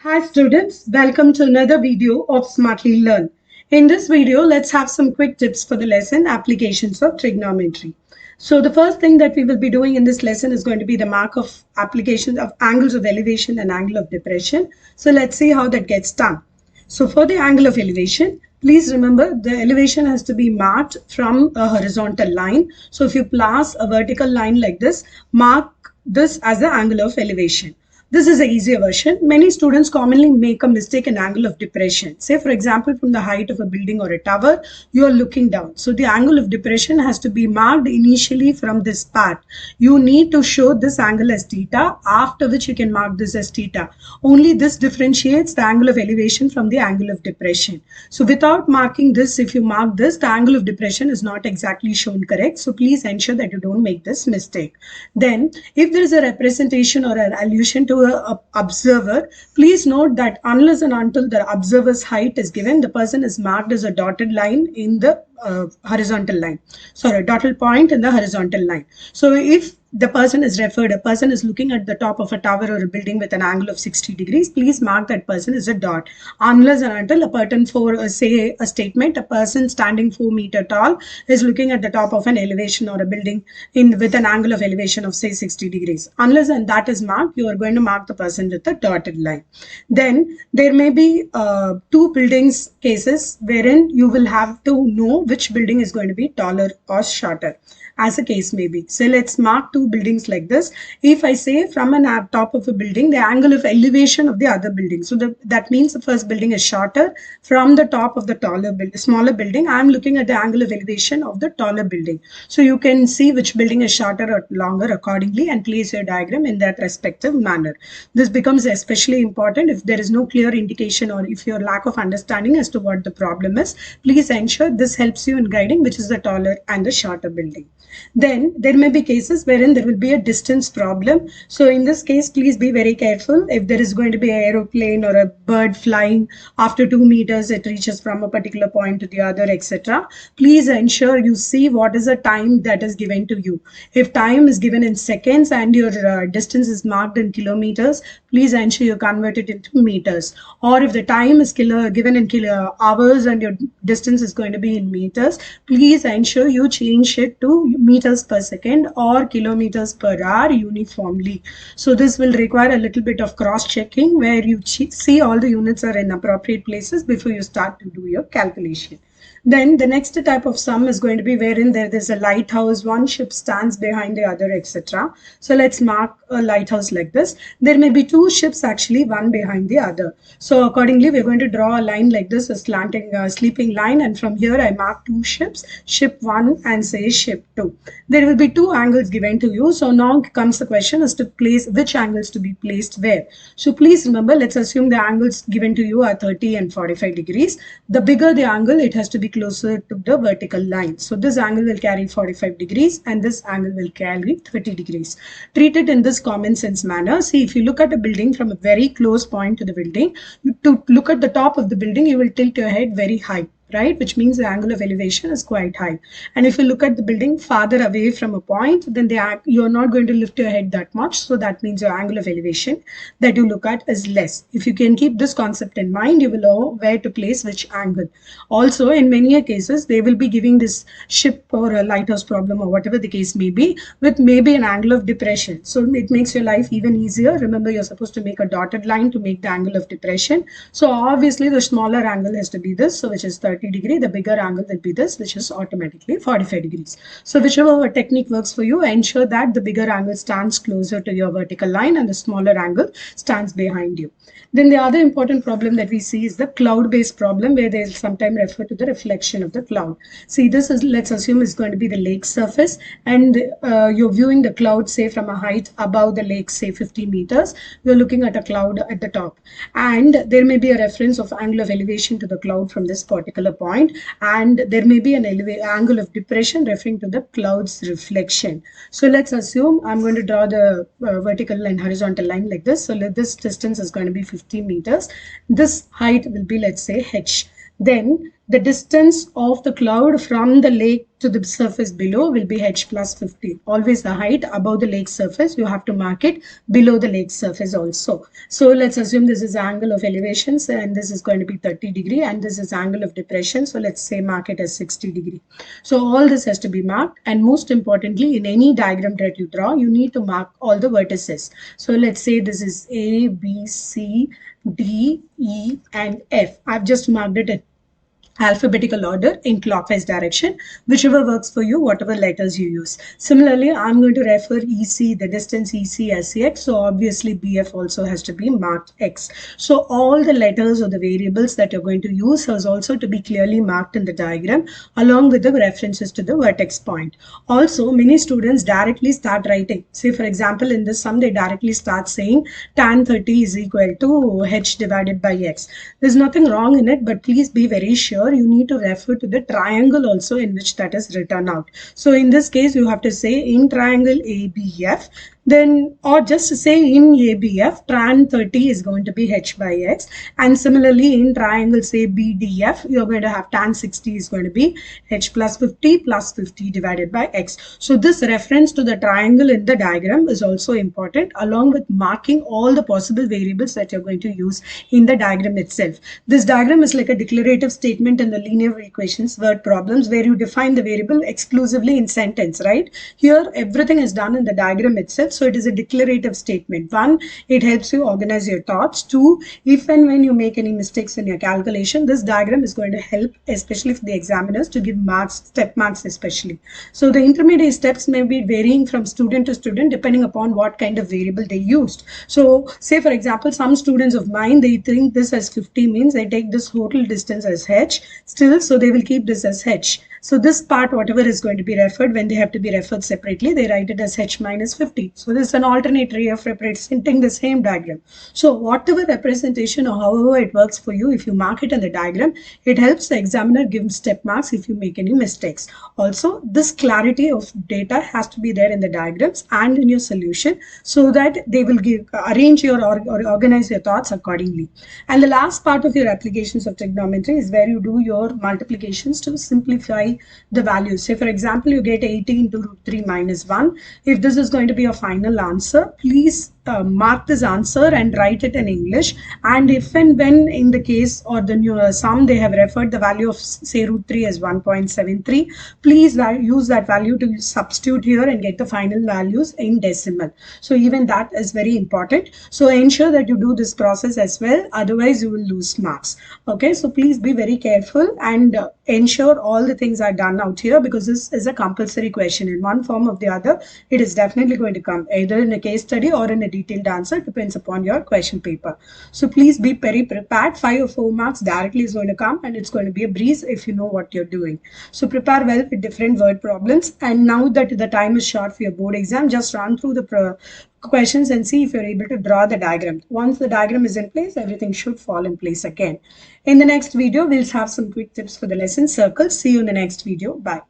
Hi students, welcome to another video of Smartly Learn. In this video, let's have some quick tips for the lesson Applications of Trigonometry. So the first thing that we will be doing in this lesson is going to be the mark of applications of angles of elevation and angle of depression. So let's see how that gets done. So for the angle of elevation, please remember the elevation has to be marked from a horizontal line. So if you place a vertical line like this, mark this as the angle of elevation. This is the easier version. Many students commonly make a mistake in angle of depression. Say for example, from the height of a building or a tower, you are looking down. So the angle of depression has to be marked initially from this part. You need to show this angle as theta, after which you can mark this as theta. Only this differentiates the angle of elevation from the angle of depression. So without marking this, if you mark this, the angle of depression is not exactly shown correct. So please ensure that you don't make this mistake. Then if there is a representation or an allusion to an observer, please note that unless and until the observer's height is given, the person is marked as a dotted line in the horizontal line. Sorry, a dotted point in the horizontal line. So if the person is referred, a person is looking at the top of a tower or a building with an angle of 60 degrees, please mark that person as a dot. Unless and until a person for, say a statement, a person standing 4 meters tall is looking at the top of an elevation or a building with an angle of elevation of say 60 degrees. Unless and that is marked, you are going to mark the person with a dotted line. Then there may be two buildings cases wherein you will have to know which building is going to be taller or shorter, as a case may be. So let's mark two buildings like this. If I say from an top of a building, the angle of elevation of the other building. So that means the first building is shorter. From the top of the smaller building, I am looking at the angle of elevation of the taller building. So you can see which building is shorter or longer accordingly and place your diagram in that respective manner. This becomes especially important if there is no clear indication or if your lack of understanding as to what the problem is. Please ensure this helps you in guiding which is the taller and the shorter building. Then there may be cases wherein there will be a distance problem. So in this case, please be very careful. If there is going to be an aeroplane or a bird flying after 2 meters, it reaches from a particular point to the other, etc. Please ensure you see what is the time that is given to you. If time is given in seconds and your distance is marked in kilometers, please ensure you convert it into meters. Or if the time is given in hours and your distance is going to be in meters, please ensure you change it to meters per second or kilometers per hour uniformly. So this will require a little bit of cross-checking where you see all the units are in appropriate places before you start to do your calculation. Then the next type of sum is going to be wherein there's a lighthouse, one ship stands behind the other, etc. So let's mark a lighthouse like this. There may be two ships actually, one behind the other. So accordingly, we're going to draw a line like this, a slanting sleeping line, and from here I mark two ships, ship 1 and say ship 2. There will be two angles given to you. So now comes the question as to place which angles to be placed where. So please remember, let's assume the angles given to you are 30 and 45 degrees. The bigger the angle, it has to be closer to the vertical line. So this angle will carry 45 degrees and this angle will carry 30 degrees. Treat it in this common sense manner. See, if you look at a building from a very close point to the building, to look at the top of the building, you will tilt your head very high, right? Which means the angle of elevation is quite high. And if you look at the building farther away from a point, then you're not going to lift your head that much. So that means your angle of elevation that you look at is less. If you can keep this concept in mind, you will know where to place which angle. Also, in many cases, they will be giving this ship or a lighthouse problem or whatever the case may be with maybe an angle of depression. So it makes your life even easier. Remember, you're supposed to make a dotted line to make the angle of depression. So obviously the smaller angle has to be this, so which is 30 degree, the bigger angle will be this, which is automatically 45 degrees. So whichever technique works for you, ensure that the bigger angle stands closer to your vertical line and the smaller angle stands behind you. Then the other important problem that we see is the cloud-based problem, where they sometimes refer to the reflection of the cloud. See, this is, let's assume, is going to be the lake surface, and you're viewing the cloud, say, from a height above the lake, say 50 meters. You're looking at a cloud at the top, and there may be a reference of angle of elevation to the cloud from this particular point, and there may be an angle of depression referring to the cloud's reflection. So let's assume I'm going to draw the vertical and horizontal line like this. So this distance is going to be 50 meters. This height will be, let's say, h. Then the distance of the cloud from the lake to the surface below will be h plus 50. Always the height above the lake surface, you have to mark it below the lake surface also. So let's assume this is angle of elevations and this is going to be 30 degree and this is angle of depression. So let's say mark it as 60 degree. So all this has to be marked, and most importantly, in any diagram that you draw, you need to mark all the vertices. So let's say this is A, B, C, D, E, and F. I've just marked it in alphabetical order in clockwise direction, whichever works for you, whatever letters you use. Similarly, I'm going to refer EC, the distance EC as X, so obviously BF also has to be marked X. So all the letters or the variables that you're going to use has also to be clearly marked in the diagram along with the references to the vertex point. Also, many students directly start writing. Say for example, in this sum, they directly start saying tan 30 is equal to H divided by X. There's nothing wrong in it, but please be very sure you need to refer to the triangle also in which that is written out. So in this case, you have to say in triangle ABF, then, or just say in ABF, tan 30 is going to be H by X. And similarly, in triangle say BDF, you're going to have tan 60 is going to be H plus 50 divided by X. So this reference to the triangle in the diagram is also important, along with marking all the possible variables that you're going to use in the diagram itself. This diagram is like a declarative statement in the linear equations word problems where you define the variable exclusively in sentence, right? Here, everything is done in the diagram itself. So it is a declarative statement. One, it helps you organize your thoughts. Two, if and when you make any mistakes in your calculation, this diagram is going to help, especially for the examiners, to give marks, step marks especially. So the intermediate steps may be varying from student to student depending upon what kind of variable they used. So say for example, some students of mine, they think this as 50 means they take this total distance as H still, so they will keep this as H. So this part, whatever is going to be referred, when they have to be referred separately, they write it as H minus 50. So this is an alternate way of representing the same diagram. So whatever representation or however it works for you, if you mark it in the diagram, it helps the examiner give step marks if you make any mistakes. Also, this clarity of data has to be there in the diagrams and in your solution so that they will arrange your or organize your thoughts accordingly. And the last part of your applications of trigonometry is where you do your multiplications to simplify the values. Say for example, you get 80 into root 3 minus 1. If this is going to be your final answer, please mark this answer and write it in English. And if and when in the case or the new sum they have referred the value of say root 3 as 1.73, please use that value to substitute here and get the final values in decimal. So even that is very important. So ensure that you do this process as well, otherwise you will lose marks. Okay, so please be very careful and ensure all the things are done out here, because this is a compulsory question. In one form or the other, it is definitely going to come either in a case study or in a detailed answer, depends upon your question paper. So please be very prepared. 5 or 4 marks directly is going to come, and it's going to be a breeze if you know what you're doing. So prepare well with different word problems. And now that the time is short for your board exam, just run through the questions and see if you're able to draw the diagram. Once the diagram is in place, everything should fall in place again. In the next video, we'll have some quick tips for the lesson circles. See you in the next video. Bye.